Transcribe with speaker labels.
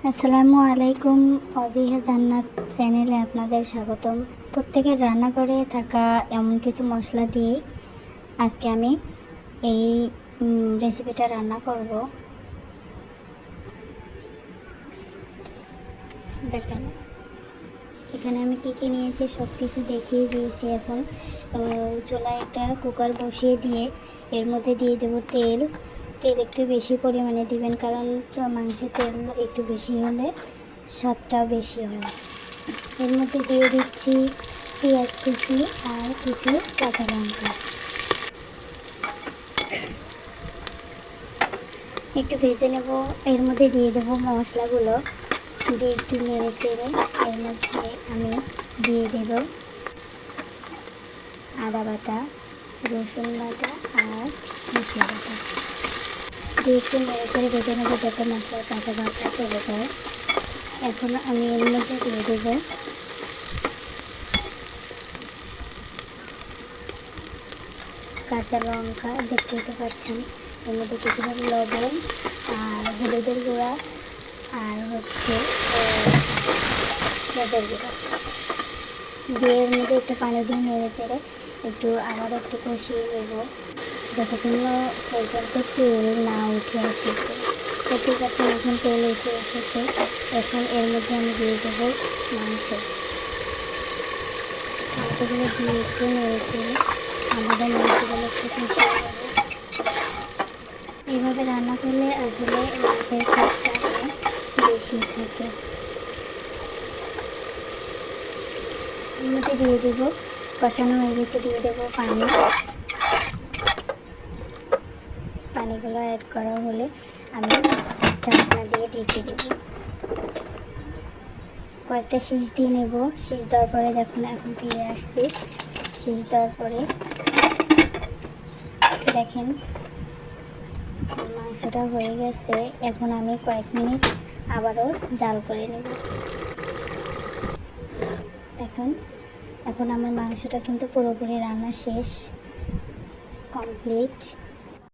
Speaker 1: আসসালামু আলাইকুম। অজিহা জান্নাত চ্যানেলে আপনাদের স্বাগতম। প্রত্যেকের রান্নাঘরে থাকা এমন কিছু মশলা দিয়ে আজকে আমি এই রেসিপিটা রান্না করব। দেখেন এখানে আমি কী নিয়েছি সব কিছু দেখিয়ে দিয়েছি। এখন চুলায় একটা কুকার বসিয়ে দিয়ে এর মধ্যে দিয়ে দেবো তেল একটু বেশি পরিমাণে দিবেন, কারণ মাংসের তেল একটু বেশি হলে স্বাদটাও বেশি হয়। এর মধ্যে দিয়ে দিচ্ছি পেঁয়াজ কুচি আর কিছু কাঁচা লঙ্কা। একটু ভেজে নেব। এর মধ্যে দিয়ে দেবো মশলাগুলো, দিয়ে একটু নেড়ে চেড়ে এর মধ্যে আমি দিয়ে দেব আদা বাটা, রসুন বাটা আর মশলা বাটা। দিয়ে একটু নেড়ে চেড়ে ভেজে নেবো যাতে মশলার কাঁচা ভাবটা চলে যায়। এখন আমি এর মধ্যে দিয়ে দেবো কাঁচা লঙ্কা, দেখতে পাচ্ছেন। এর মধ্যে কিছুটা লবণ আর হলুদের গুঁড়া আর হচ্ছে পেঁয়াজের গুঁড়া দিয়ে এর মধ্যে একটু পানি দিয়ে নেড়ে চেড়ে একটু আবার একটু কষিয়ে নেব যতক্ষণ পর্যন্ত তেল না উঠে আসে। দেখতে পাচ্ছেন এখন তেল উঠে এসেছে। এখন এর মধ্যে আমি দিয়ে দেবো মাংসগুলো দিয়ে একটু নেড়ে চেড়ে আমাদের মাংসগুলো একটু কষিয়ে নেব। এইভাবে রান্না করলে আসলে মাংসের স্বাদটা বেশি থাকে। এর মধ্যে দিয়ে দেবো, কষানো হয়ে গেছে, দিয়ে দেবো পানিগুলো অ্যাড করা হলে আমি ঢাকনা দিয়ে ঢেকে দেবো। কয়েকটা শীষ দিয়ে নেব। শীষ দেওয়ার পরে দেখুন এখন ফিরে আসছি। শীষ দেওয়ার পরে দেখেন মাংসটা হয়ে গেছে। এখন আমি কয়েক মিনিট আবারও জাল করে নেব। এখন আমার মাংসটা কিন্তু পুরোপুরি রান্না শেষ, কমপ্লিট।